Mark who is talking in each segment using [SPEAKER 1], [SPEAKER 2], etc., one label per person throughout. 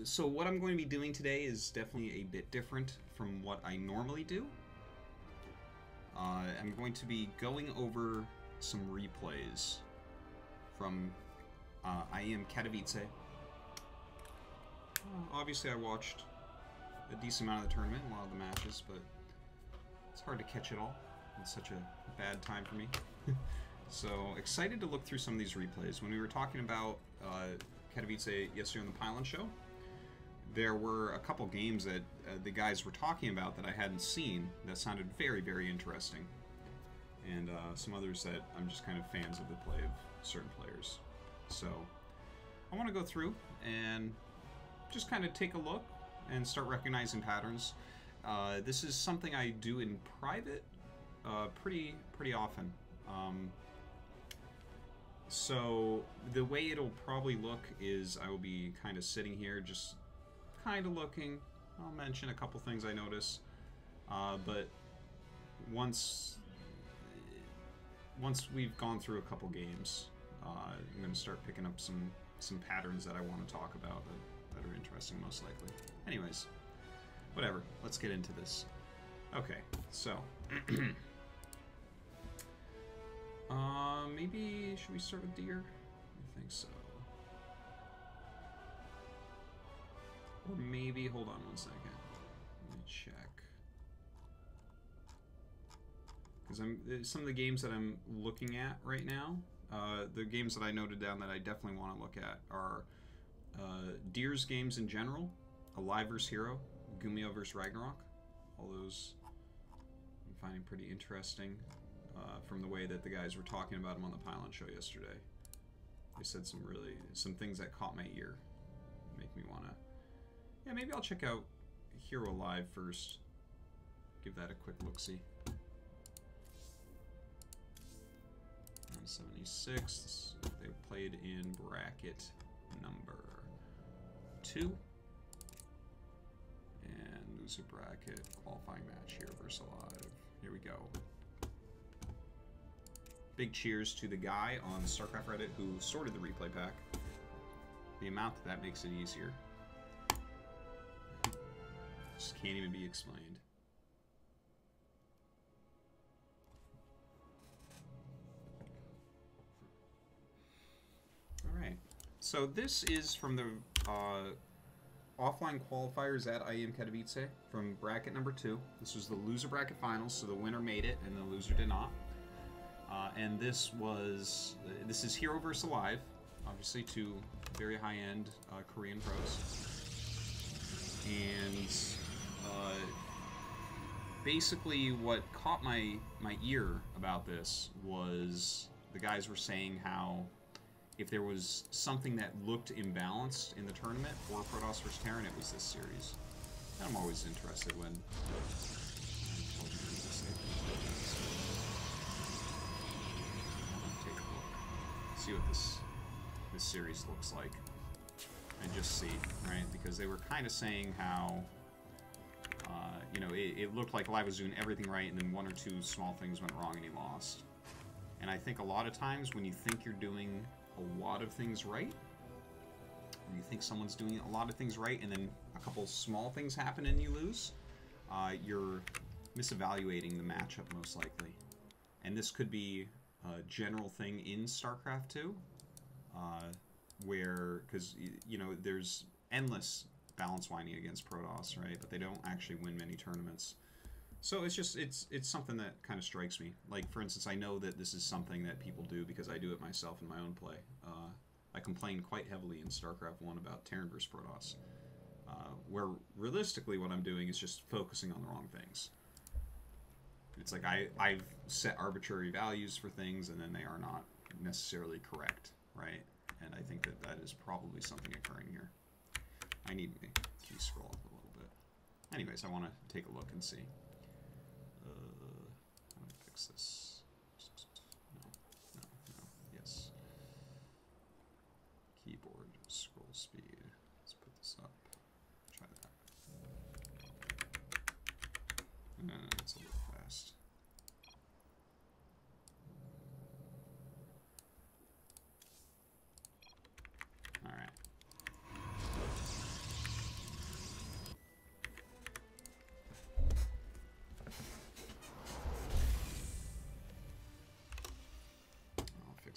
[SPEAKER 1] So what I'm going to be doing today is definitely a bit different from what I normally do. I'm going to be going over some replays from IEM Katowice. Obviously I watched a decent amount of the tournament, a lot of the matches, but it's hard to catch it all. It's such a bad time for me. So excited to look through some of these replays. When we were talking about Katowice yesterday on the Pylon Show, there were a couple games that the guys were talking about that I hadn't seen that sounded very, very interesting. And some others that I'm just kind of fans of the play of certain players. So I want to go through and just kind of take a look and start recognizing patterns. This is something I do in private pretty often. So the way it'll probably look is I will be kind of sitting here just kind of looking. I'll mention a couple things I notice, but once we've gone through a couple games, I'm going to start picking up some patterns that I want to talk about that are interesting, most likely. Anyways, whatever. Let's get into this. Okay, so maybe should we start with deer? I think so. Or maybe, hold on one second. Let me check. Because some of the games that I'm looking at right now, the games that I noted down that I definitely want to look at are Deer's games in general, aLive vs herO, Gumio vs Ragnarok. All those I'm finding pretty interesting from the way that the guys were talking about them on the Pylon Show yesterday. They said some things that caught my ear, make me want to. Yeah, maybe I'll check out herO Live first. Give that a quick look-see. 76. They played in bracket number 2. And loser bracket qualifying match here versus aLive. Here we go. Big cheers to the guy on StarCraft Reddit who sorted the replay pack. The amount that makes it easier just can't even be explained. Alright, so this is from the offline qualifiers at IEM Katowice from bracket number 2. This was the loser bracket finals, so the winner made it and the loser did not. And this is herO vs aLive, obviously two very high-end Korean pros. And basically what caught my ear about this was the guys were saying how if there was something that looked imbalanced in the tournament for Protoss vs Terran, it was this series. And I'm always interested when see what this series looks like and just see, right? Because they were kind of saying how you know, it looked like aLive was doing everything right and then one or two small things went wrong and he lost. And I think a lot of times when you think you're doing a lot of things right, when you think someone's doing a lot of things right and then a couple small things happen and you lose, you're misevaluating the matchup most likely. And this could be a general thing in StarCraft 2, where, because, you know, there's endless balance winding against Protoss, right? But they don't actually win many tournaments. So it's just, it's something that kind of strikes me. Like, for instance, I know that this is something that people do because I do it myself in my own play. I complain quite heavily in StarCraft 1 about Terran vs Protoss, where realistically what I'm doing is just focusing on the wrong things. It's like I've set arbitrary values for things and then they are not necessarily correct, right? And I think that that is probably something occurring here. I need to key scroll up a little bit. Anyways, I want to take a look and see. How do I fix this? No, yes. Keyboard scroll speed. Let's put this up. Try that. It's a little fast. Alright.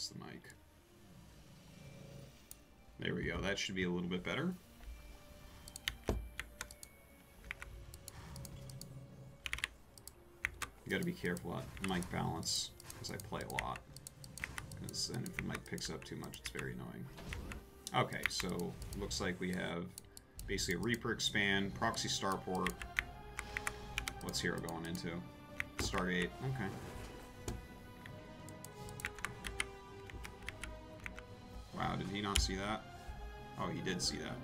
[SPEAKER 1] Adjust the mic. There we go. That should be a little bit better. You got to be careful at mic balance because I play a lot. Because then if the mic picks up too much, it's very annoying. Okay, so looks like we have basically a Reaper expand, proxy starport. What's herO going into? Stargate. Okay. Wow, did he not see that? Oh, he did see that.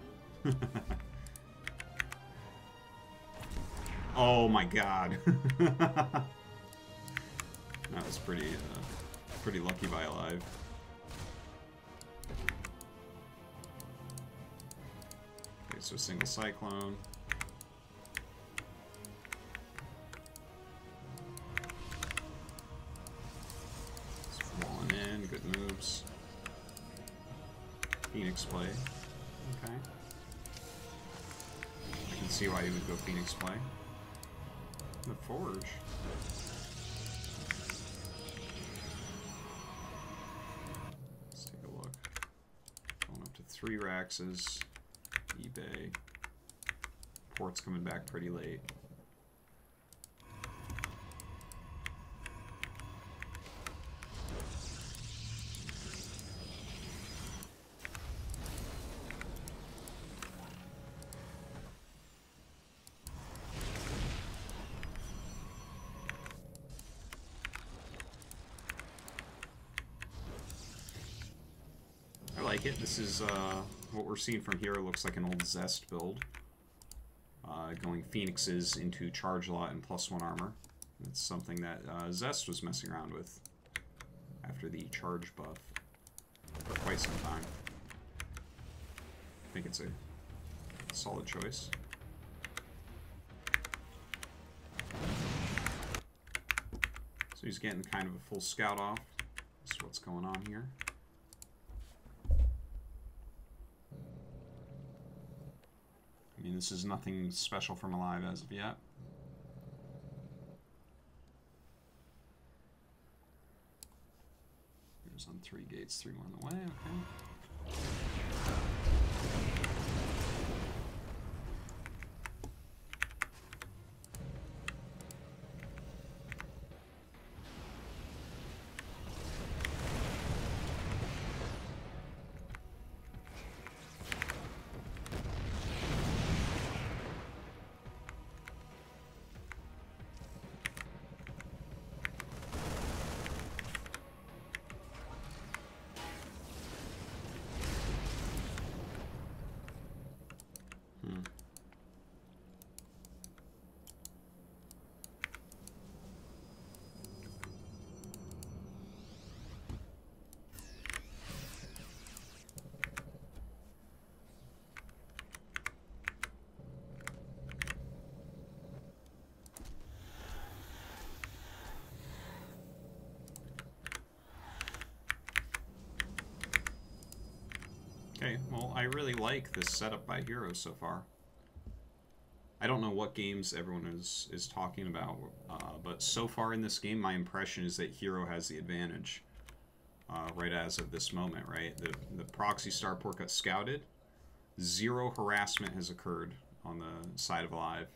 [SPEAKER 1] Oh my god. That was pretty lucky by aLive. Okay, so single cyclone. Falling in, good moves. Phoenix play. Okay. I can see why you would go Phoenix play. The Forge. Let's take a look. Going up to 3 Raxes. eBay. Port's coming back pretty late. Like it. This is what we're seeing from here. Looks like an old Zest build. Going Phoenixes into charge lot and +1 armor. It's something that Zest was messing around with after the charge buff for quite some time. I think it's a solid choice. So he's getting kind of a full scout off. That's what's going on here. I mean, this is nothing special from aLive as of yet. Here's on 3 gates, 3 more in the way, okay. Okay, well, I really like this setup by herO so far. I don't know what games everyone is talking about, but so far in this game, my impression is that herO has the advantage, right as of this moment, right? The proxy starport got scouted. 0 harassment has occurred on the side of aLive.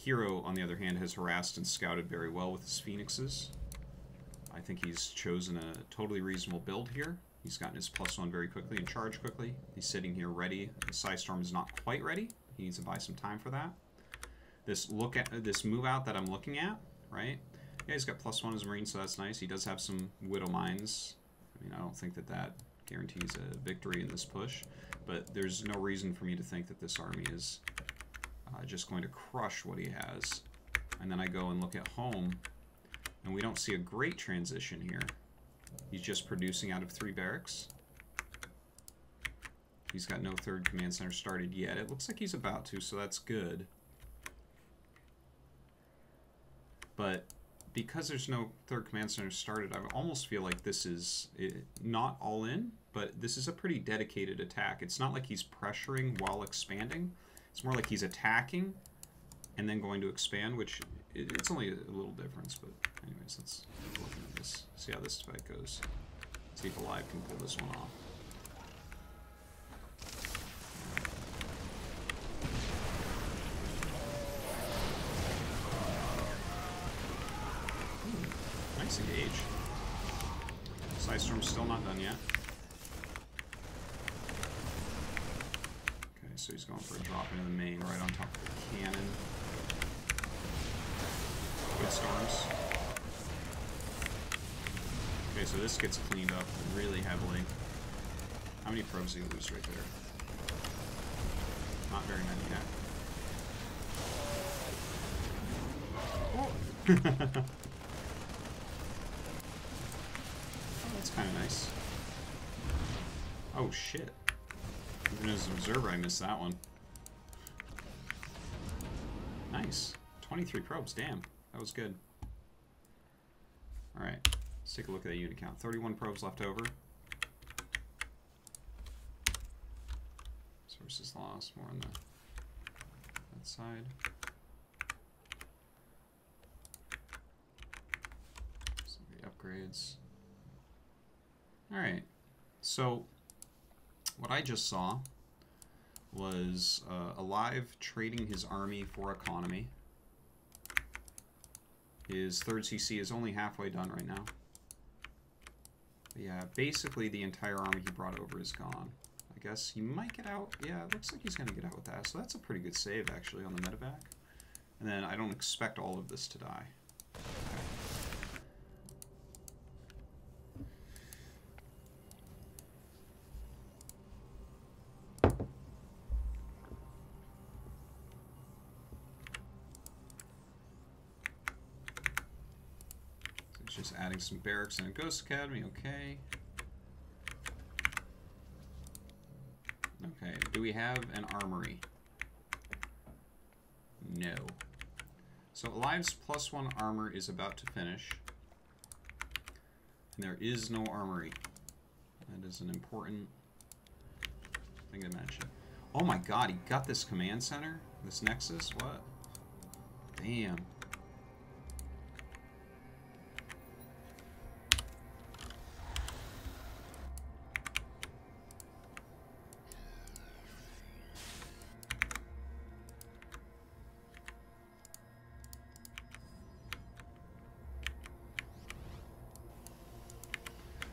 [SPEAKER 1] herO, on the other hand, has harassed and scouted very well with his Phoenixes. I think he's chosen a totally reasonable build here. He's gotten his +1 very quickly and charged quickly. He's sitting here ready. The Psystorm is not quite ready. He needs to buy some time for that. This move out that I'm looking at, right? Yeah, he's got +1 as a Marine, so that's nice. He does have some Widow Mines. I mean, I don't think that guarantees a victory in this push, but there's no reason for me to think that this army is just going to crush what he has. And then I go and look at home, and we don't see a great transition here. He's just producing out of 3 barracks. He's got no 3rd command center started yet. It looks like he's about to, so that's good. But because there's no 3rd command center started, I almost feel like this is not all in, but this is a pretty dedicated attack. It's not like he's pressuring while expanding. It's more like he's attacking and then going to expand, which it's only a little difference, but anyways, let's look at this. See how this fight goes. See if aLive can pull this one off. Ooh, nice engage. Storm's still not done yet. Okay, so he's going for a drop into the main right on top of the cannon. Good storms. Okay, so this gets cleaned up really heavily. How many probes do you lose right there? Not very many yet. Oh! That's kind of nice. Oh shit. Even as an observer, I missed that one. Nice. 23 probes, damn. That was good. Alright, let's take a look at that unit count. 31 probes left over. Sources lost, more on that side. So the upgrades. Alright, so what I just saw was aLive trading his army for economy. His third CC is only halfway done right now. But yeah, basically the entire army he brought over is gone. I guess he might get out. Yeah, it looks like he's going to get out with that. So that's a pretty good save, actually, on the medevac. And then I don't expect all of this to die. Okay. Just adding some barracks and a ghost academy, okay. Okay, do we have an armory? No. So aLive's +1 armor is about to finish. And there is no armory. That is an important thing to mention. Oh my god, he got this command center? This Nexus? What? Damn.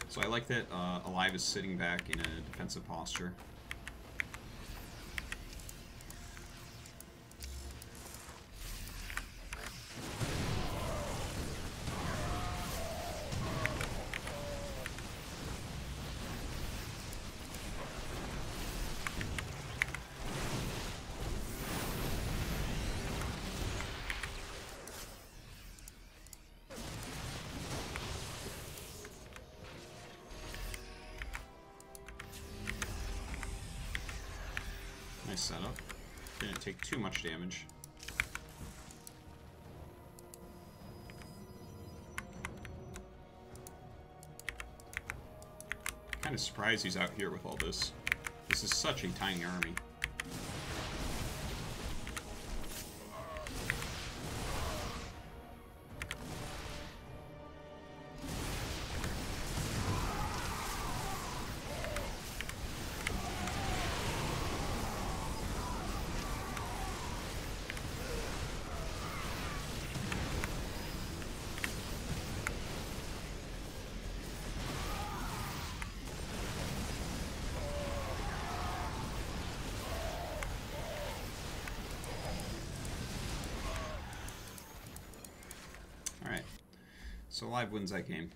[SPEAKER 1] So I like that aLive is sitting back in a defensive posture. Nice setup. Didn't take too much damage. Kind of surprised he's out here with all this. This is such a tiny army. So aLive wins that game.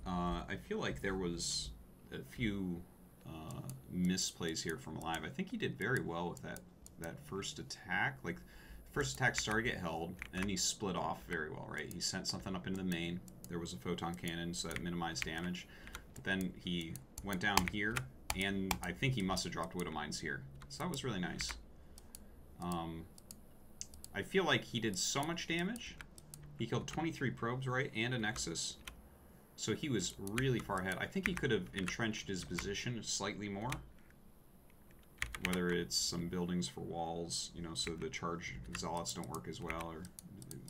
[SPEAKER 1] I feel like there was a few misplays here from aLive. I think he did very well with that first attack. Like, first attack started to get held, and then he split off very well, right? He sent something up into the main. There was a photon cannon, so that minimized damage. But then he went down here, and I think he must have dropped Widow Mines here. So that was really nice. I feel like he did so much damage. He killed 23 probes, right, and a Nexus. So he was really far ahead. I think he could have entrenched his position slightly more. Whether it's some buildings for walls, you know, so the charge zealots don't work as well, or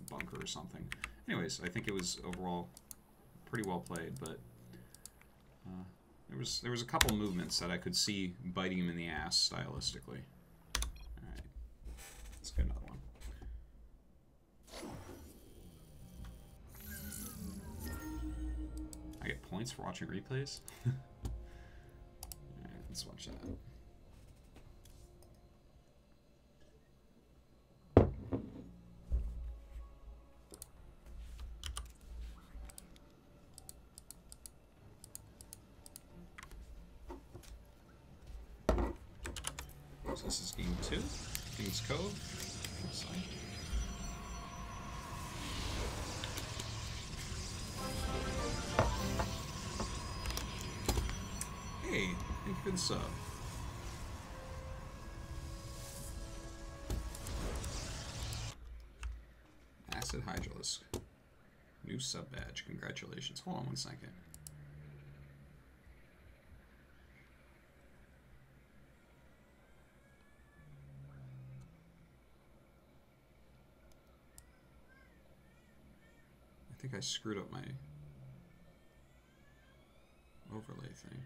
[SPEAKER 1] bunker or something. Anyways, I think it was overall pretty well played, but there was a couple movements that I could see biting him in the ass stylistically. All right, let's get another one. I get points for watching replays. All right, let's watch that. So this is game 2, King's Cove. Hey, thank you for the sub. Acid Hydralisk. New sub badge. Congratulations. Hold on one second. I think I screwed up my overlay thing.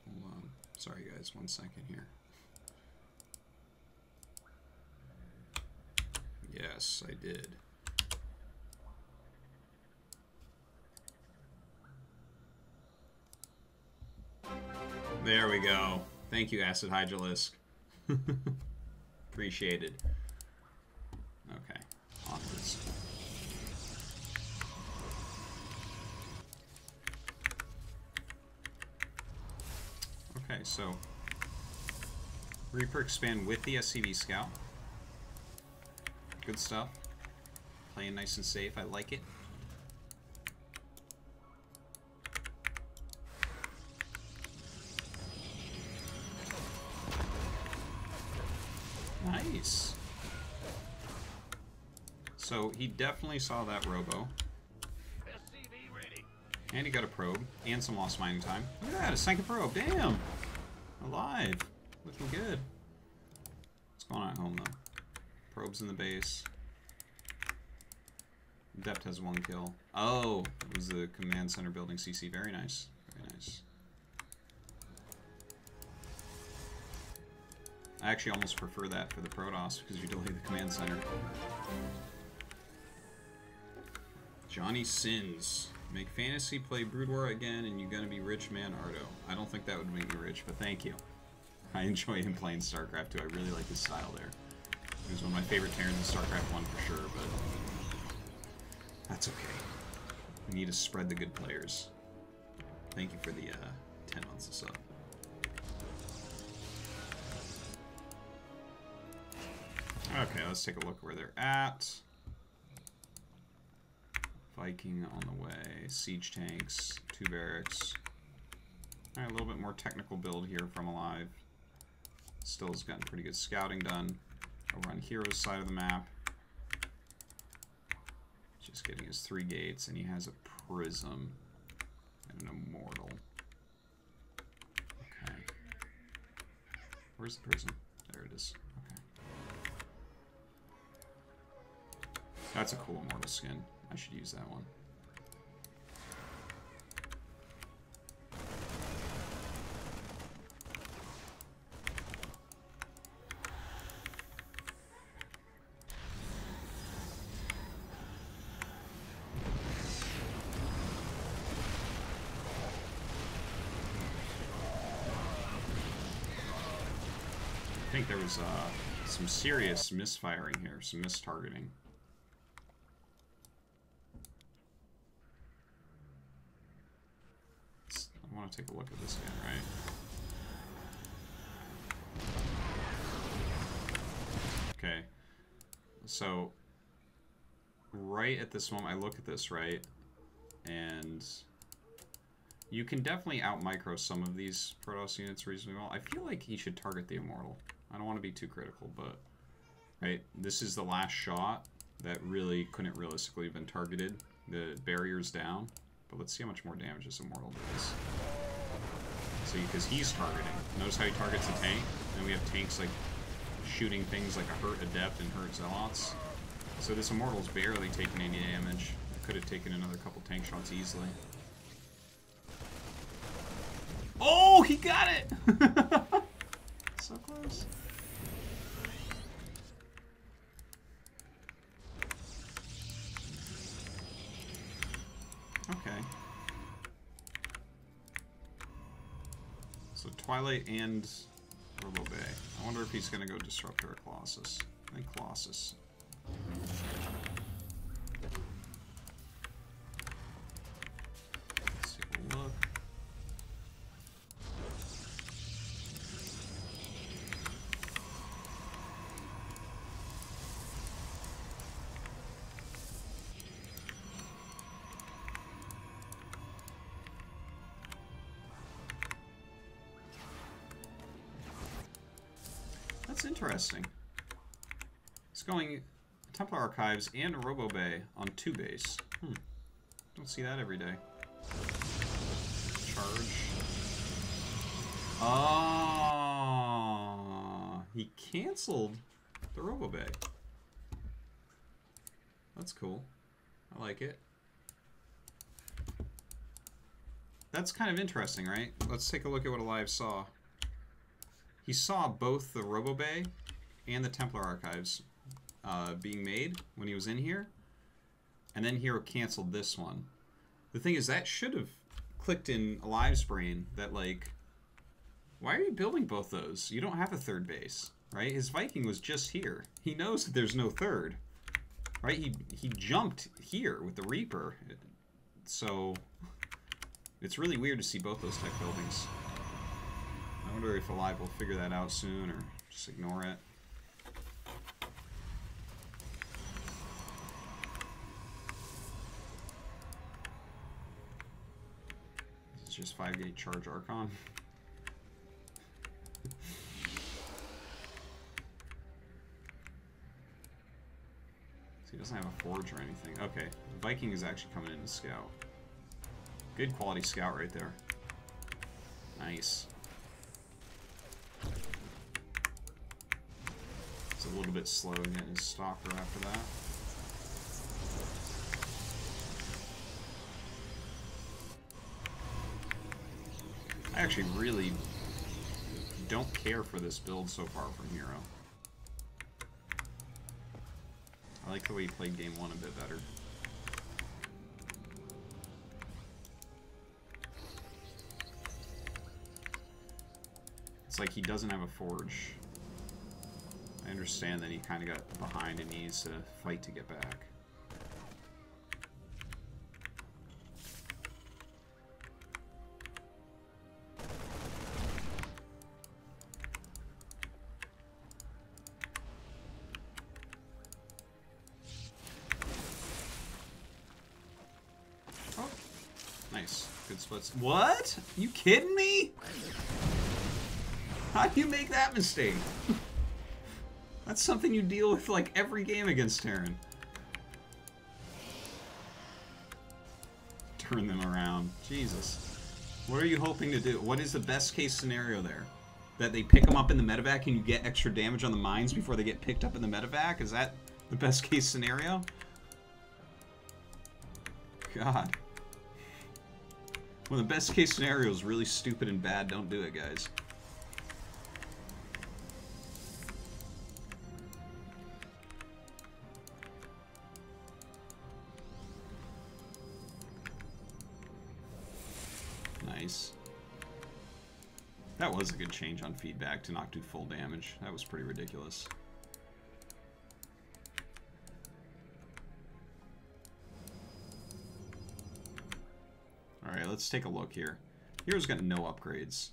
[SPEAKER 1] Hold on. Sorry guys, 1 second here. Yes, I did. There we go. Thank you, Acid Hydralisk. Appreciated. Okay, onwards. Okay, so Reaper expand with the SCV Scout. Good stuff. Playing nice and safe. I like it. Nice. So he definitely saw that robo. And he got a probe and some lost mining time. Look at that, a second probe. Damn. aLive. Looking good. What's going on at home though? Probes in the base. Dept has 1 kill. Oh, it was the command center building CC. Very nice. Very nice. I actually almost prefer that for the Protoss because you delay the command center. Johnny Sins. Make fantasy play Brood War again and you gonna be rich man herO. I don't think that would make me rich, but thank you. I enjoy him playing StarCraft too. I really like his style there. He was one of my favorite Terrans in StarCraft 1 for sure, but that's okay. We need to spread the good players. Thank you for the 10 months of sub. Okay, let's take a look where they're at. Viking on the way, siege tanks, 2 barracks. Alright, a little bit more technical build here from aLive. Still has gotten pretty good scouting done. Over on hero's side of the map. Just getting his 3 gates, and he has a prism and an immortal. Okay. Where's the prism? There it is. Okay. That's a cool immortal skin. I should use that one. I think there was some serious misfiring here, some mistargeting. I want to take a look at this again, right? Okay. So, right at this moment, I look at this, right? And you can definitely out-micro some of these Protoss units reasonably well. I feel like he should target the Immortal. I don't want to be too critical, but Right? This is the last shot that really couldn't realistically have been targeted. The barrier's down. But let's see how much more damage this Immortal does. See, because he's targeting. Notice how he targets the tank? And we have tanks like shooting things like a hurt Adept and hurt Zealots. So this Immortal's barely taking any damage. Could have taken another couple tank shots easily. Oh, he got it! So close. Okay. So Twilight and Robo Bay. I wonder if he's going to go Disruptor or Colossus. I think Colossus. Let's take a look. That's interesting. It's going Templar Archives and Robo Bay on 2 base. Don't see that every day. Charge. Oh, he canceled the Robo Bay. That's cool. I like it. That's kind of interesting, right? Let's take a look at what aLive saw. He saw both the Robo Bay and the Templar Archives being made when he was in here. And then herO canceled this one. The thing is, that should have clicked in aLive's brain that, like, why are you building both those? You don't have a third base, right? His Viking was just here. He knows that there's no third, right? He jumped here with the Reaper. So it's really weird to see both those tech buildings. I wonder if aLive will figure that out soon or just ignore it. This is just 5-gate charge Archon. So he doesn't have a forge or anything. Okay, the Viking is actually coming in to scout. Good quality scout right there. Nice. It's a little bit slow getting his stalker after that. I actually really don't care for this build so far from herO. I like the way he played game 1 a bit better. It's like he doesn't have a forge. I understand that he kind of got behind and needs to fight to get back. Oh, nice. Good splits. What? You kidding me? How do you make that mistake? That's something you deal with like every game against Terran. Turn them around. Jesus. What are you hoping to do? What is the best case scenario there? That they pick them up in the medevac and you get extra damage on the mines before they get picked up in the medevac? Is that the best case scenario? God. When the best case scenario is really stupid and bad, don't do it, guys. Nice. That was a good change on feedback to not do full damage. That was pretty ridiculous. Alright, let's take a look here. hero's got no upgrades.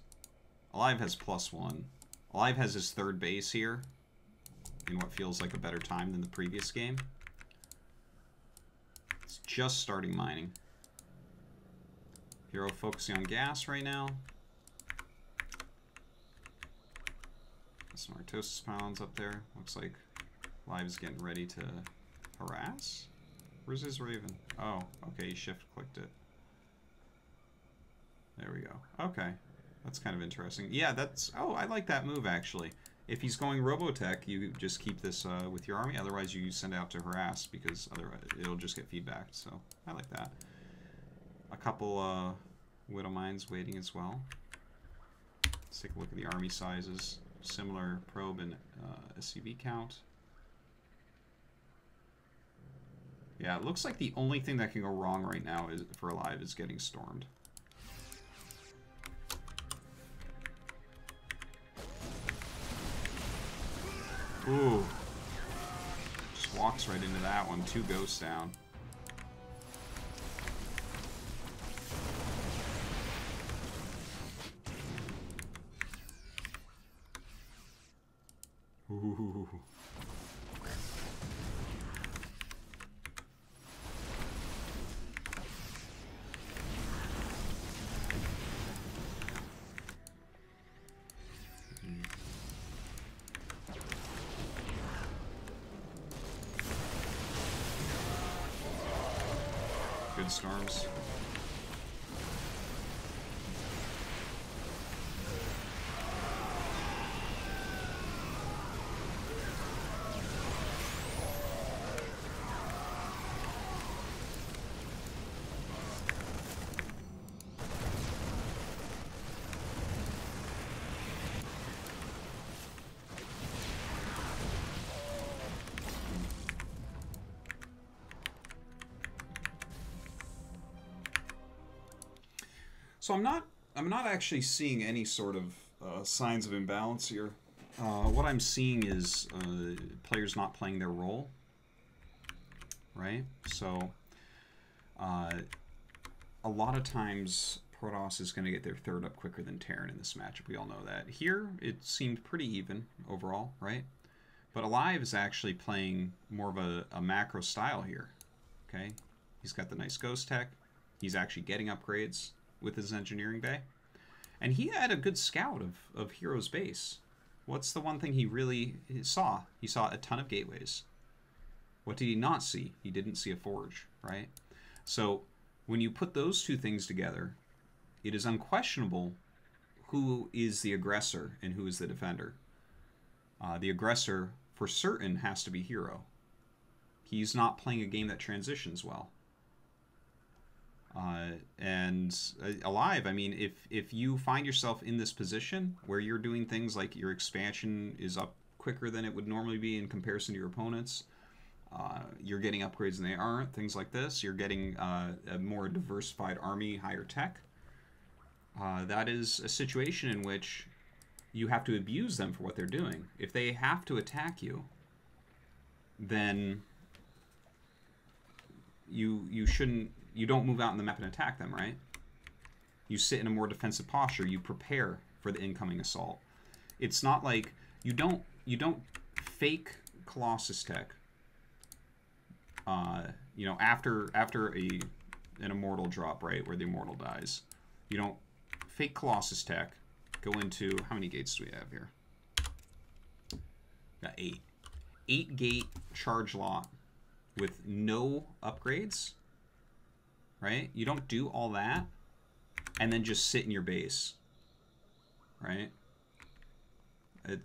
[SPEAKER 1] aLive has +1. aLive has his 3rd base here in what feels like a better time than the previous game. It's just starting mining. herO focusing on gas right now. Some Artosis pounds up there. Looks like aLive is getting ready to harass? Where's his Raven? Oh, okay, he shift-clicked it. There we go. Okay. That's kind of interesting. Yeah, that's... Oh, I like that move, actually. If he's going Robotech, you just keep this with your army. Otherwise, you send out to harass, because otherwise it'll just get feedbacked. So, I like that. A couple Widow Mines waiting as well. Let's take a look at the army sizes. Similar probe and SCV count. Yeah, it looks like the only thing that can go wrong right now is for aLive is getting stormed. Ooh. Just walks right into that one. 2 ghosts down. Ooh. Good storms. So I'm not actually seeing any sort of signs of imbalance here. What I'm seeing is players not playing their role, right? So a lot of times Protoss is going to get their third up quicker than Terran in this matchup. We all know that. Here it seemed pretty even overall, right? But aLive is actually playing more of a macro style here. Okay, he's got the nice ghost tech. He's actually getting upgrades with his engineering bay. And he had a good scout of herO's base. What's the one thing he really saw? He saw a ton of gateways. What did he not see? He didn't see a forge, right? So when you put those two things together, it is unquestionable who is the aggressor and who is the defender. The aggressor, for certain, has to be herO. He's not playing a game that transitions well. And aLive, I mean, if you find yourself in this position where you're doing things like your expansion is up quicker than it would normally be in comparison to your opponents, you're getting upgrades and they aren't, things like this, you're getting a more diversified army, higher tech, that is a situation in which you have to abuse them for what they're doing. If they have to attack you, then you shouldn't. You don't move out in the map and attack them, right? You sit in a more defensive posture. You prepare for the incoming assault. It's not like you don't fake Colossus tech. You know, after an immortal drop, right, where the immortal dies, you don't fake Colossus tech. Go into, how many gates do we have here? Got 8. 8 gate charge lot with no upgrades. Right? You don't do all that and then just sit in your base, right?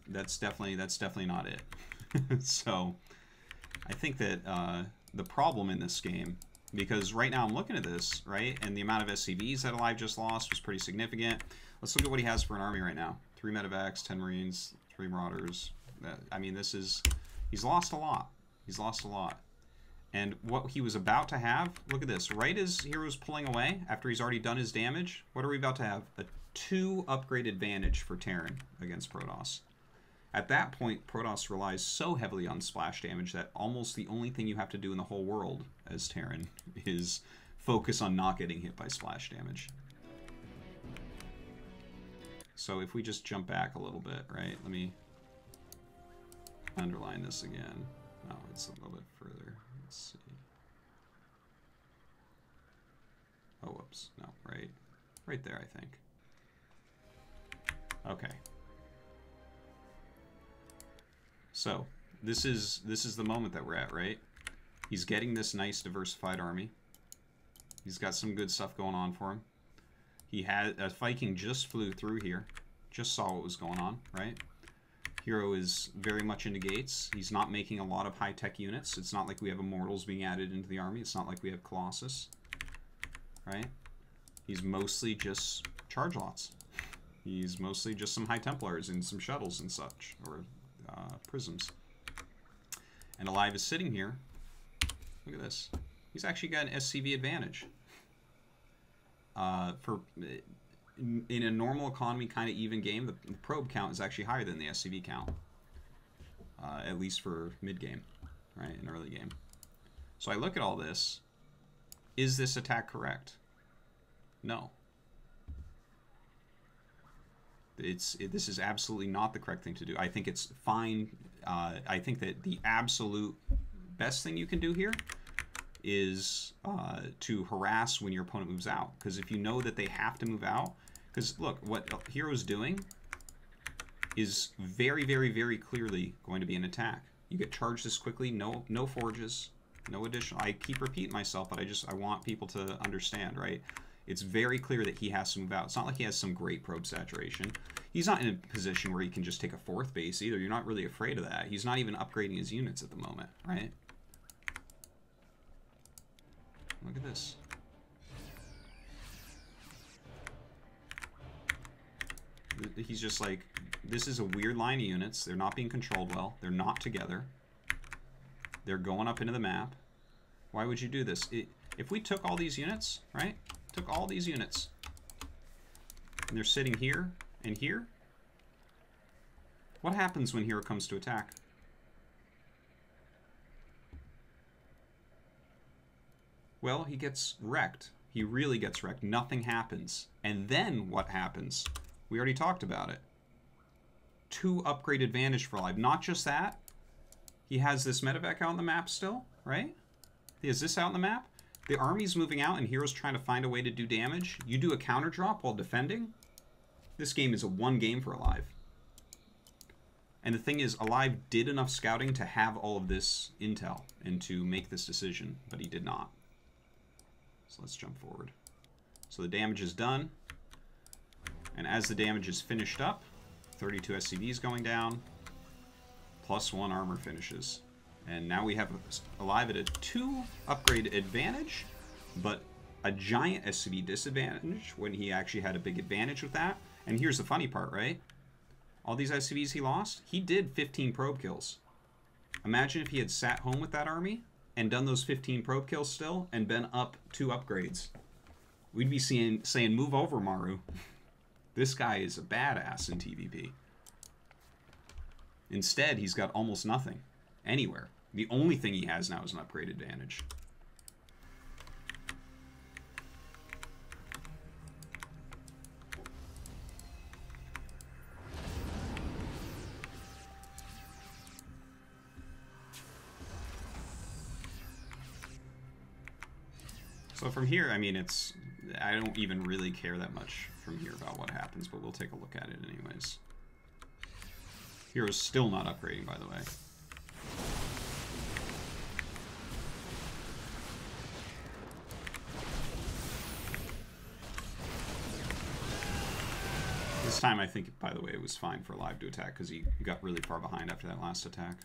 [SPEAKER 1] That's definitely not it. So I think that the problem in this game, because right now I'm looking at this, right, and the amount of SCVs that aLive just lost was pretty significant. Let's look at what he has for an army right now. 3 medevacs, 10 marines, 3 marauders. I mean, he's lost a lot. He's lost a lot. And what he was about to have, look at this, right as herO's pulling away, after he's already done his damage, what are we about to have? A 2 upgrade advantage for Terran against Protoss. At that point, Protoss relies so heavily on splash damage that almost the only thing you have to do in the whole world as Terran is focus on not getting hit by splash damage. So if we just jump back a little bit, right, let me underline this again. Oh, it's a little bit further. Let's see. Oh, whoops. No, right there, I think. Okay. So, this is the moment that we're at, right? He's getting this nice diversified army. He's got some good stuff going on for him. He had a Viking just flew through here, just saw what was going on, right? herO is very much into gates. He's not making a lot of high-tech units. It's not like we have Immortals being added into the army. It's not like we have Colossus, right? He's mostly just charge lots. He's mostly just some High Templars and some shuttles and such, or prisms. And aLive is sitting here. Look at this. He's actually got an SCV advantage. In a normal economy kind of even game, the probe count is actually higher than the SCV count. At least for mid-game, right, in early game. So I look at all this. Is this attack correct? No. This is absolutely not the correct thing to do. I think it's fine. I think that the absolute best thing you can do here is to harass when your opponent moves out. Because if you know that they have to move out, because look, what herO's doing is very, very, very clearly going to be an attack. You get charged this quickly, no forges, no additional. I keep repeating myself, but I want people to understand, right? It's very clear that he has to move out. It's not like he has some great probe saturation. He's not in a position where he can just take a 4th base either. You're not really afraid of that. He's not even upgrading his units at the moment, right? Look at this. He's just like, this is a weird line of units. They're not being controlled well. They're not together. They're going up into the map. Why would you do this? If we took all these units, right? Took all these units, and they're sitting here and here, what happens when herO comes to attack? Well, he gets wrecked. He really gets wrecked. Nothing happens. And then what happens? We already talked about it. 2 upgrade advantage for aLive. Not just that. He has this medevac out on the map still, right? He has this out on the map. The army's moving out and herO's trying to find a way to do damage. You do a counter drop while defending. This game is a 1 game for aLive. And the thing is, aLive did enough scouting to have all of this intel and to make this decision, but he did not. So let's jump forward. So the damage is done. And as the damage is finished up, 32 SCVs going down, +1 armor finishes. And now we have aLive at a 2 upgrade advantage, but a giant SCV disadvantage when he actually had a big advantage with that. And here's the funny part, right? All these SCVs he lost, he did 15 probe kills. Imagine if he had sat home with that army and done those 15 probe kills still and been up 2 upgrades. We'd be saying, move over, Maru. This guy is a badass in TVP. Instead, he's got almost nothing anywhere. The only thing he has now is an upgrade advantage. So from here, I mean, I don't even really care that much from here about what happens, but we'll take a look at it anyways. herO's still not upgrading, by the way. This time, I think, by the way, it was fine for aLive to attack because he got really far behind after that last attack.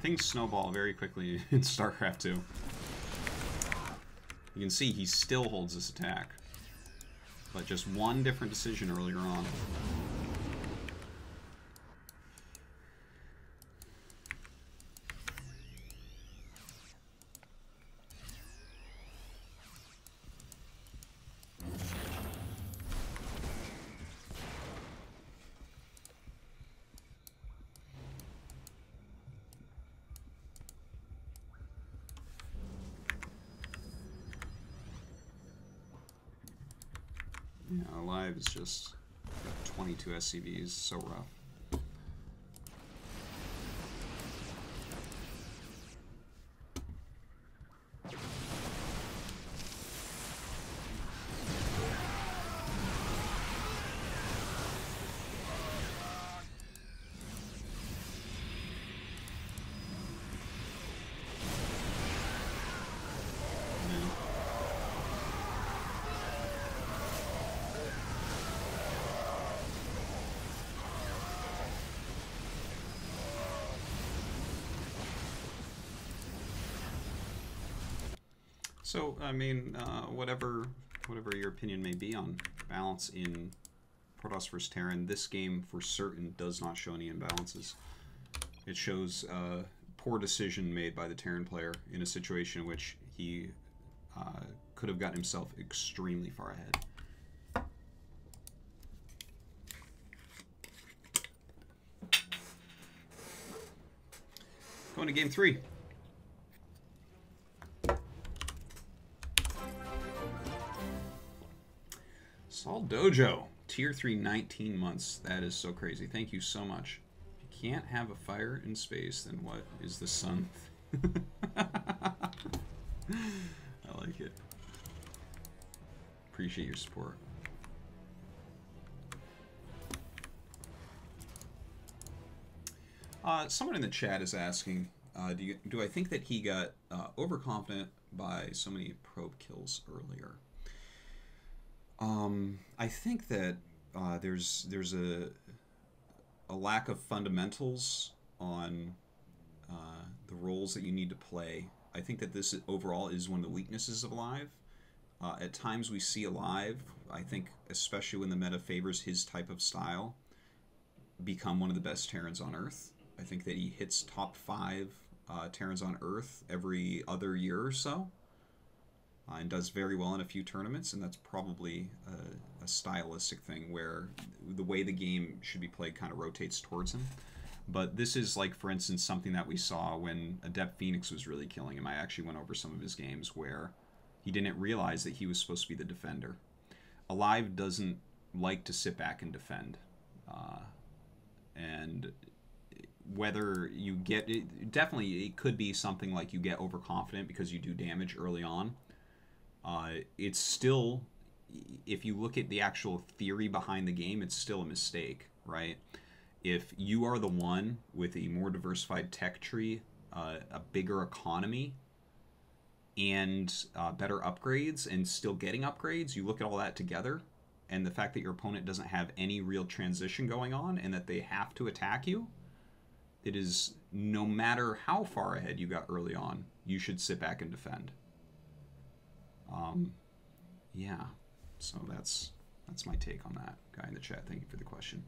[SPEAKER 1] Things snowball very quickly in StarCraft 2. You can see he still holds this attack, but just one different decision earlier on. Yeah, aLive is just got 22 SCVs, so rough. So, I mean, whatever your opinion may be on balance in Protoss vs. Terran, this game for certain does not show any imbalances. It shows poor decision made by the Terran player in a situation in which he could have gotten himself extremely far ahead. Going to game 3. Saul Dojo, tier 3, 19 months. That is so crazy. Thank you so much. If you can't have a fire in space, then what is the sun? I like it. Appreciate your support. Someone in the chat is asking, do I think that he got overconfident by so many probe kills earlier? I think that there's a lack of fundamentals on the roles that you need to play. I think that this overall is one of the weaknesses of aLive. At times we see aLive, I think especially when the meta favors his type of style, become one of the best Terrans on Earth. I think that he hits top 5 Terrans on Earth every other year or so. And does very well in a few tournaments, and that's probably a stylistic thing where the way the game should be played kind of rotates towards him. But this is like, for instance, something that we saw when Adept Phoenix was really killing him. I actually went over some of his games where he didn't realize that he was supposed to be the defender. aLive doesn't like to sit back and defend. And whether you get it, definitely it could be something like you get overconfident because you do damage early on. It's still, if you look at the actual theory behind the game, it's still a mistake, right? If you are the one with a more diversified tech tree, a bigger economy, and better upgrades, and still getting upgrades, you look at all that together, and the fact that your opponent doesn't have any real transition going on, and that they have to attack you, it is, no matter how far ahead you got early on, you should sit back and defend. Yeah, so that's my take on that. Guy in the chat, thank you for the question.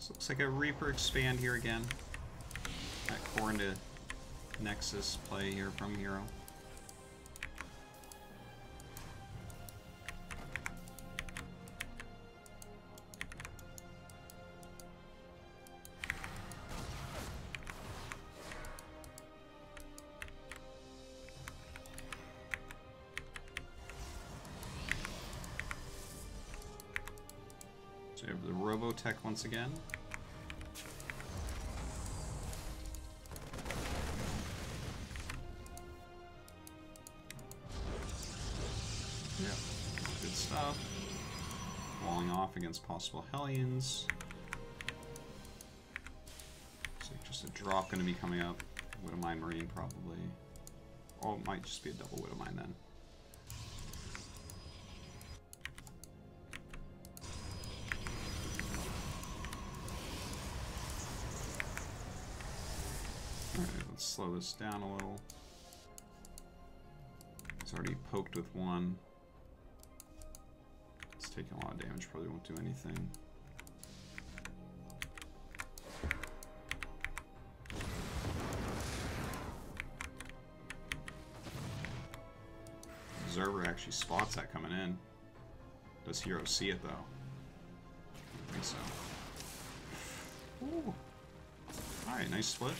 [SPEAKER 1] Looks like a Reaper expand here again. That core into Nexus play here from herO. So we have the Robotech once again. Walling off against possible Hellions. just a drop going to be coming up. Widow Mine Marine, probably. Oh, it might just be a double Widow Mine then. Alright, let's slow this down a little. It's already poked with one. It's taking a lot of damage, probably won't do anything. Observer actually spots that coming in. Does herO see it though? I think so. Ooh. Alright, nice split.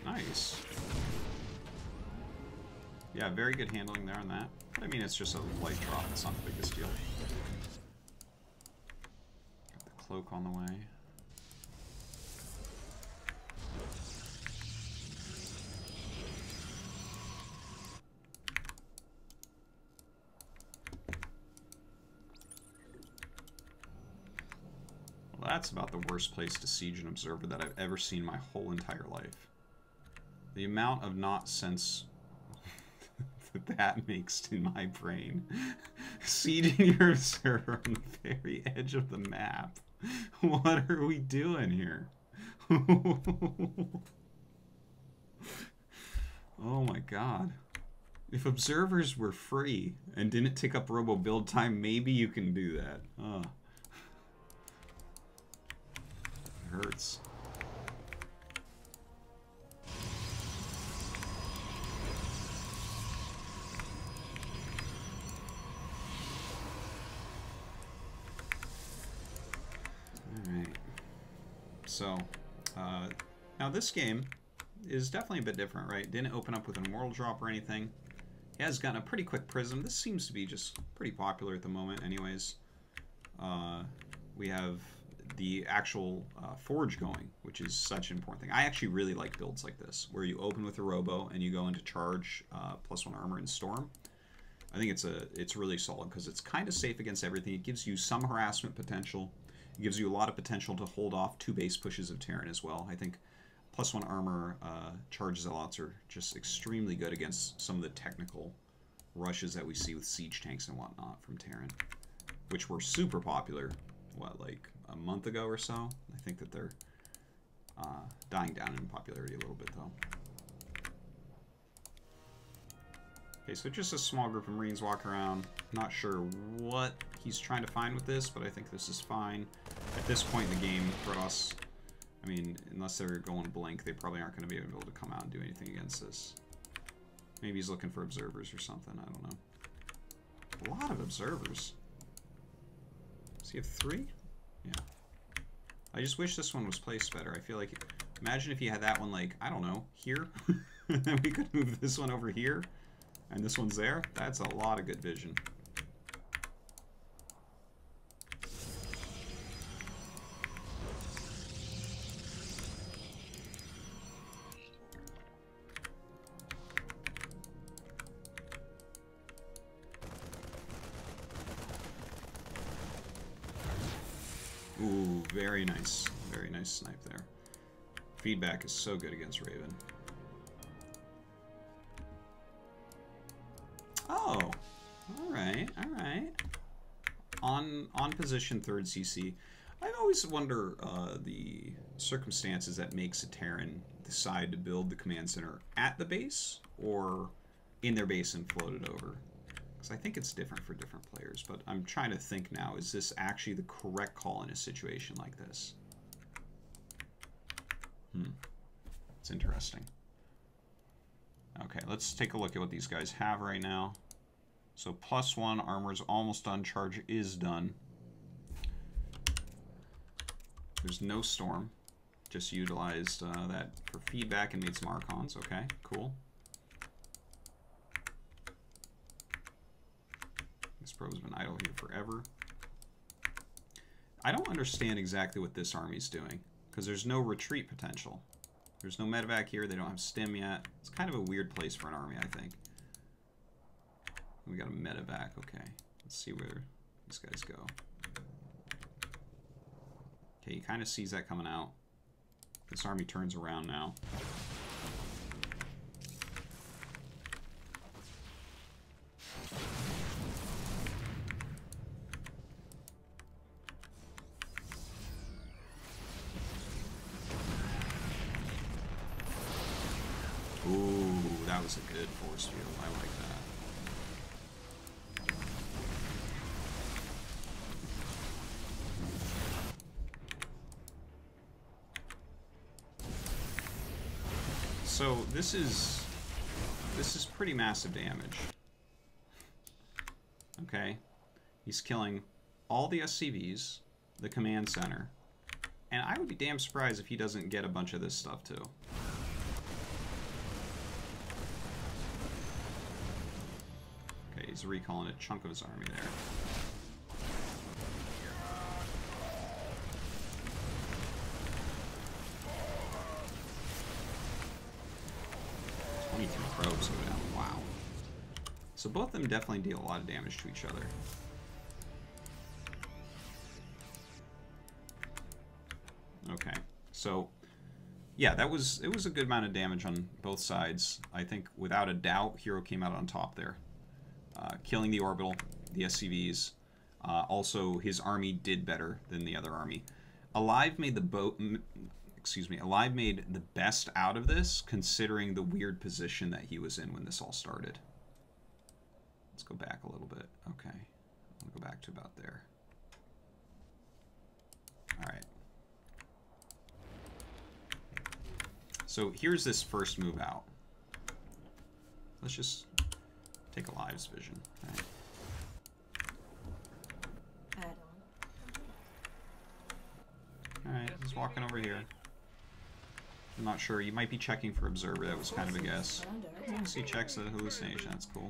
[SPEAKER 1] Nice. Yeah, very good handling there on that. But I mean, it's just a light drop. It's not the biggest deal. Got the cloak on the way. Well, that's about the worst place to siege an observer that I've ever seen my whole entire life. The amount of not sense that makes in my brain. Sieging your observer on the very edge of the map. What are we doing here? Oh my god. If observers were free and didn't take up robo build time, maybe you can do that. Oh. It hurts. Alright. So, now this game is definitely a bit different, right? Didn't open up with an immortal drop or anything. He has gotten a pretty quick prism. This seems to be just pretty popular at the moment anyways. We have the actual forge going, which is such an important thing. I actually really like builds like this, where you open with a robo and you go into charge +1 armor and storm. I think it's really solid because it's kind of safe against everything. It gives you some harassment potential. It gives you a lot of potential to hold off 2 base pushes of Terran as well. I think +1 armor charge zealots are just extremely good against some of the technical rushes that we see with siege tanks and whatnot from Terran, which were super popular, what, like a month ago or so? I think that they're dying down in popularity a little bit, though. Okay, so just a small group of Marines walking around. Not sure what he's trying to find with this, but I think this is fine. At this point in the game, Kratos, I mean, unless they're going blank, they probably aren't going to be able to come out and do anything against this. Maybe he's looking for observers or something, I don't know. A lot of observers. Does he have 3? Yeah. I just wish this one was placed better. I feel like, imagine if you had that one, like, I don't know, here? And then we could move this one over here, and this one's there. That's a lot of good vision. Ooh, very nice snipe there. Feedback is so good against Raven. Oh, all right. On position 3rd CC. I always wonder the circumstances that makes a Terran decide to build the command center at the base or in their base and float it over. Because I think it's different for different players, but I'm trying to think now, is this actually the correct call in a situation like this? It's interesting. Okay, let's take a look at what these guys have right now. So +1 armor is almost done, charge is done. There's no storm, just utilized that for feedback and made some archons. Okay, cool. This pro's been idle here forever. I don't understand exactly what this army's doing, because there's no retreat potential. There's no medevac here, they don't have stim yet. It's kind of a weird place for an army, I think. We got a medevac, okay. Let's see where these guys go. Okay, he kind of sees that coming out. This army turns around now. Ooh, that was a good force field. I like that. So this is pretty massive damage. Okay, he's killing all the SCVs, the command center, and I would be damn surprised if he doesn't get a bunch of this stuff too. Okay, he's recalling a chunk of his army there. Probes go down. Wow. So both of them definitely deal a lot of damage to each other. Okay. So yeah, it was a good amount of damage on both sides. I think without a doubt, herO came out on top there. Killing the orbital, the SCVs. Also, his army did better than the other army. aLive made aLive made the best out of this, considering the weird position that he was in when this all started. Let's go back a little bit. Okay. I'll go back to about there. Alright. So here's this first move out. Let's just take aLive's vision. Alright. Alright, he's walking over here. I'm not sure. You might be checking for observer. That was kind of a guess. As long as he checks the hallucination, that's cool.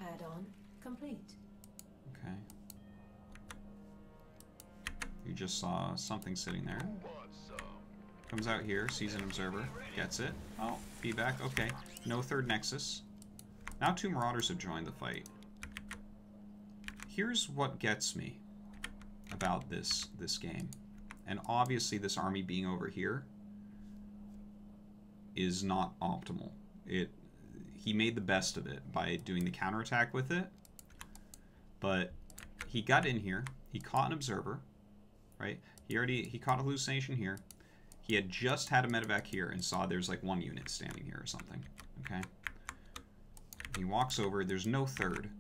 [SPEAKER 2] Add-on complete.
[SPEAKER 1] Okay. You just saw something sitting there. Comes out here, sees an observer, gets it. Oh, feedback. Okay. No third nexus. Now 2 marauders have joined the fight. Here's what gets me about this game. And obviously this army being over here is not optimal. He made the best of it by doing the counterattack with it, but he got in here, he caught an observer, right? He caught a hallucination here. He had just had a medevac here and saw there's like 1 unit standing here or something, okay? He walks over, there's no third.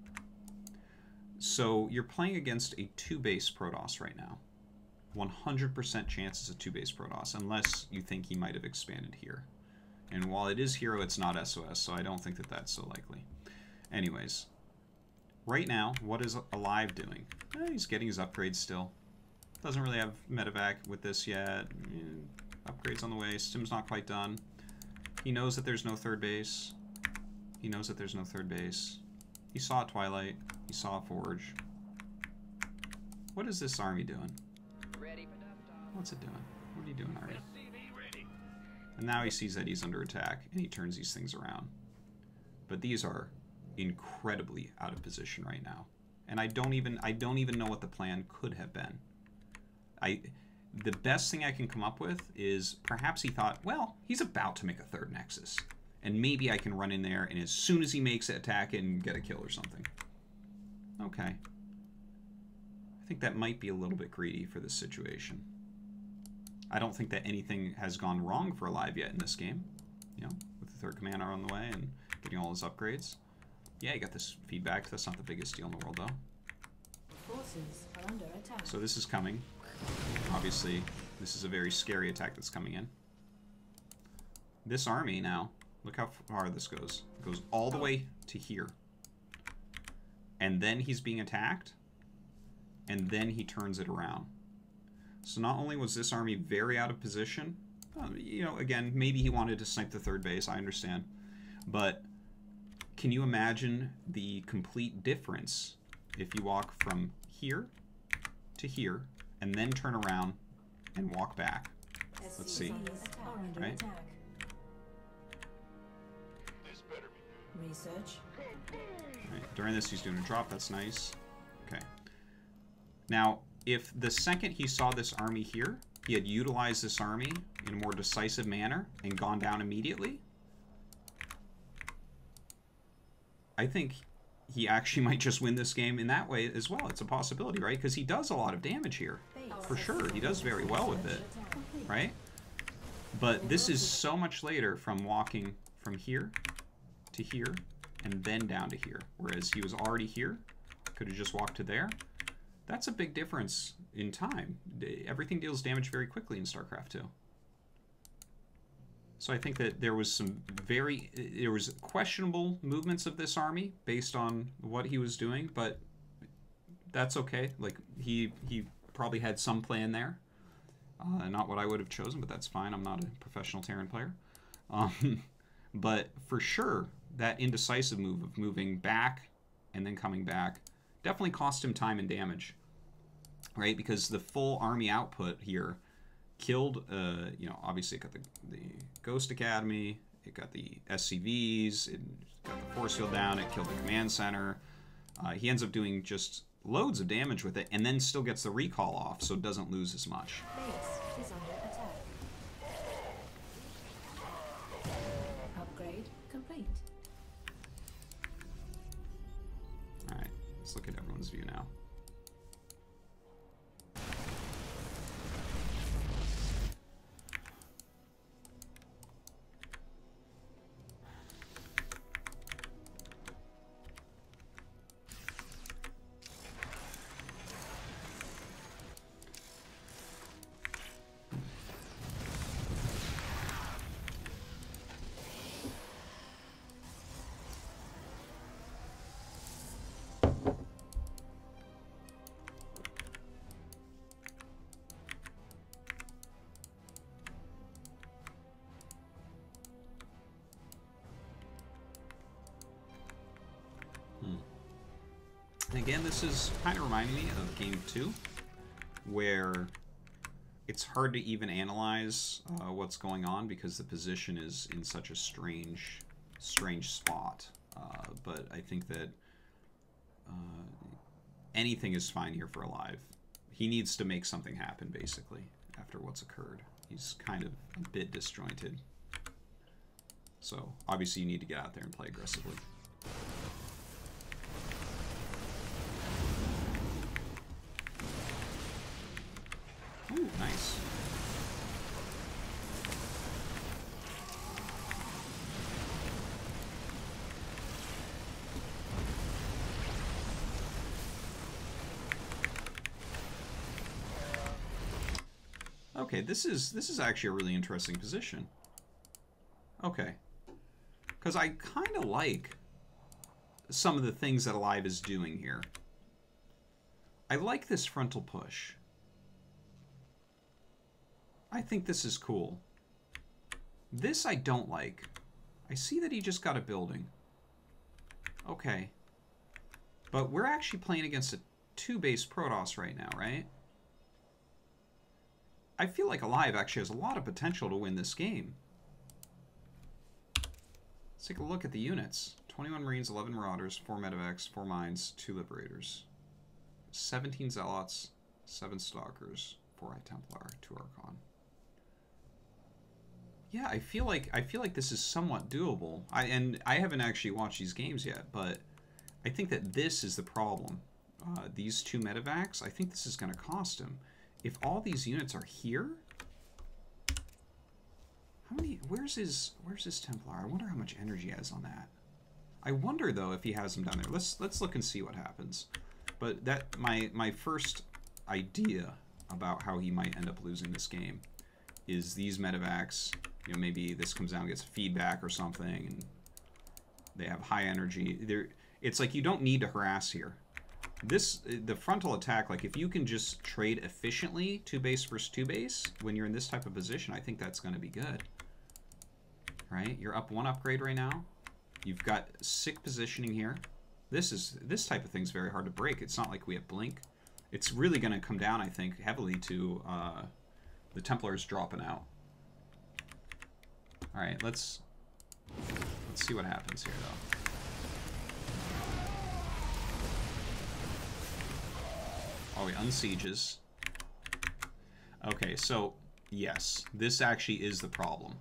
[SPEAKER 1] So you're playing against a 2-base Protoss right now. 100% chance it's a 2-base Protoss, unless you think he might have expanded here. And while it is herO, it's not SOS, so I don't think that that's so likely. Anyways, right now, what is aLive doing? He's getting his upgrades still. Doesn't really have medevac with this yet. Upgrades on the way. Stim's not quite done. He knows that there's no third base. He knows that there's no third base. He saw a Twilight. He saw a Forge. What is this army doing? What's it doing? What are you doing, army? And now he sees that he's under attack, and he turns these things around. But these are incredibly out of position right now. And I don't even know what the plan could have been. The best thing I can come up with is perhaps he thought, well, he's about to make a third nexus. And maybe I can run in there, and as soon as he makes it, attack it and get a kill or something. Okay. I think that might be a little bit greedy for this situation. I don't think that anything has gone wrong for aLive yet in this game. You know, with the third commander on the way and getting all his upgrades. Yeah, you got this feedback. That's not the biggest deal in the world, though.
[SPEAKER 2] Forces are under attack.
[SPEAKER 1] So this is coming. Obviously, this is a very scary attack that's coming in. This army now, look how far this goes. It goes all the way to here. And then he's being attacked. And then he turns it around. So not only was this army very out of position, you know, again, maybe he wanted to snipe the third base, I understand. But can you imagine the complete difference if you walk from here to here and then turn around and walk back? Let's see. Right?
[SPEAKER 2] Research.
[SPEAKER 1] Right. During this, he's doing a drop. That's nice. Okay. Now, if the second he saw this army here, he had utilized this army in a more decisive manner and gone down immediately, I think he actually might just win this game in that way as well. It's a possibility, right? Because he does a lot of damage here. For sure, he does very well with it, right? But this is so much later from walking from here to here and then down to here. Whereas he was already here, could have just walked to there. That's a big difference in time. Everything deals damage very quickly in StarCraft 2. So I think that there was questionable movements of this army based on what he was doing, but that's okay. Like he probably had some plan there. Not what I would have chosen, but that's fine. I'm not a professional Terran player. But for sure, that indecisive move of moving back and then coming back definitely cost him time and damage, right? Because the full army output here killed, you know, obviously it got the Ghost Academy, it got the SCVs, it got the force field down, it killed the command center. He ends up doing just loads of damage with it and then still gets the recall off, so it doesn't lose as much.
[SPEAKER 2] Base is under attack. Upgrade complete.
[SPEAKER 1] Alright, let's look at everyone's view now. And again, this is kind of reminding me of Game 2, where it's hard to even analyze what's going on because the position is in such a strange spot. But I think that anything is fine here for aLive. He needs to make something happen, basically, after what's occurred. He's kind of a bit disjointed. So, obviously, you need to get out there and play aggressively. Ooh, nice. Okay, this is actually a really interesting position. Okay. Because I kind of like some of the things that aLive is doing here. I like this frontal push. I think this is cool. This I don't like. I see that he just got a building. Okay. But we're actually playing against a 2-base Protoss right now, right? I feel like aLive actually has a lot of potential to win this game. Let's take a look at the units. 21 Marines, 11 Marauders, 4 Medevacs, 4 Mines, 2 Liberators. 17 Zealots, 7 Stalkers, 4 High Templar, 2 Archon. Yeah, I feel like this is somewhat doable. I haven't actually watched these games yet, but I think that this is the problem. These 2 Medevacs, I think this is going to cost him. If all these units are here, how many? Where's his Templar? I wonder how much energy he has on that. I wonder though if he has them down there. Let's look and see what happens. But that my first idea about how he might end up losing this game is these Medevacs. You know, maybe this comes down and gets feedback or something, and they have high energy. It's like you don't need to harass here. The frontal attack, like if you can just trade efficiently 2-base versus 2-base when you're in this type of position, I think that's going to be good. Right? You're up 1 upgrade right now. You've got sick positioning here. This type of thing's very hard to break. It's not like we have blink. It's really going to come down, I think, heavily to the Templars dropping out. All right, let's see what happens here, though. Oh, he unsieges. Okay, so yes, this actually is the problem.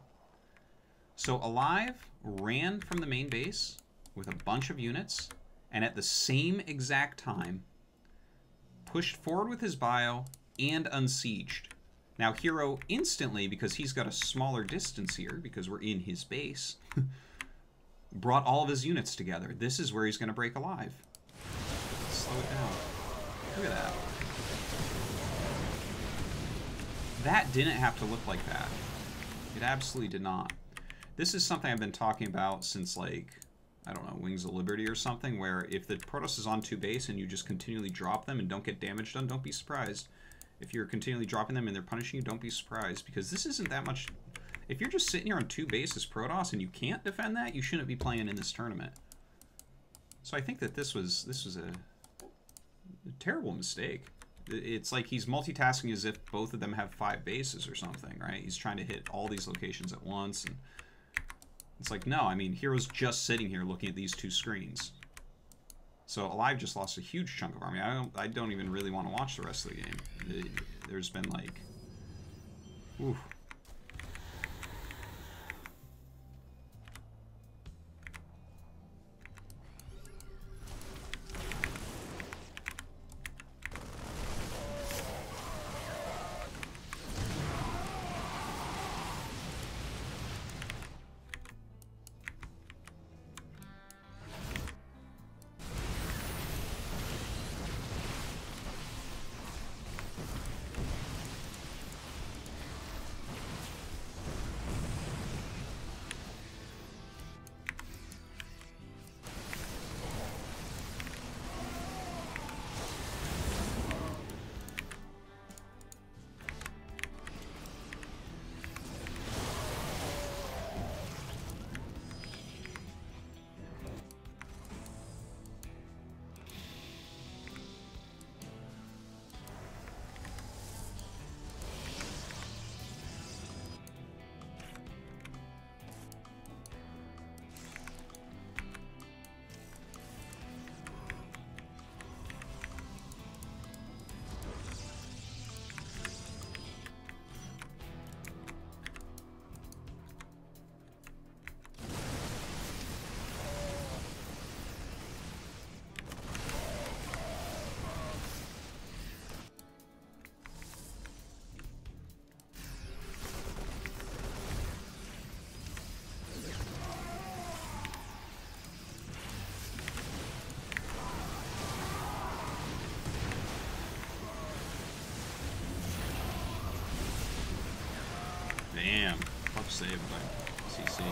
[SPEAKER 1] So aLive ran from the main base with a bunch of units, and at the same exact time pushed forward with his bio and unsieged. Now herO instantly, because he's got a smaller distance here, because we're in his base, brought all of his units together. This is where he's going to break aLive. Slow it down. Look at that. That didn't have to look like that. It absolutely did not. This is something I've been talking about since, like, I don't know, Wings of Liberty or something, where if the Protoss is on 2 base and you just continually drop them and don't get damage done, don't be surprised. If you're continually dropping them and they're punishing you, don't be surprised, because this isn't that much. If you're just sitting here on 2 bases Protoss and you can't defend that, you shouldn't be playing in this tournament. So I think that this was a terrible mistake. It's like he's multitasking as if both of them have 5 bases or something, right? He's trying to hit all these locations at once, and it's like, no, I mean, herO's just sitting here looking at these 2 screens. So aLive just lost a huge chunk of army. I don't even really want to watch the rest of the game. There's been like, oof. Damn, tough save by CC.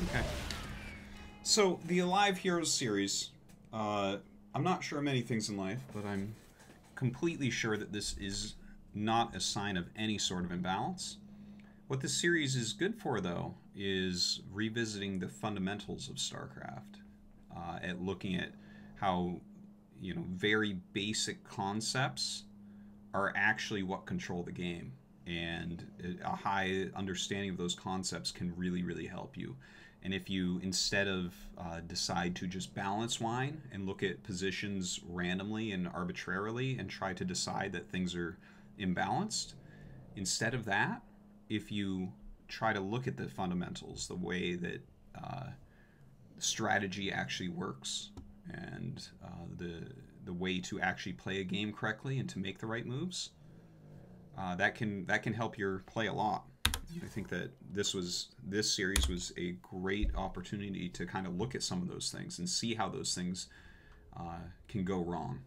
[SPEAKER 1] Okay. So, the aLive Heroes series, I'm not sure of many things in life, but I'm completely sure that this is not a sign of any sort of imbalance. What this series is good for, though, is revisiting the fundamentals of StarCraft, at looking at how, you know, very basic concepts are actually what control the game, and a high understanding of those concepts can really, really help you. And if you, instead of decide to just balance wine and look at positions randomly and arbitrarily and try to decide that things are imbalanced, instead of that, if you try to look at the fundamentals, the way that strategy actually works, and the way to actually play a game correctly and to make the right moves, that can help your play a lot. I think that this series was a great opportunity to kind of look at some of those things and see how those things can go wrong.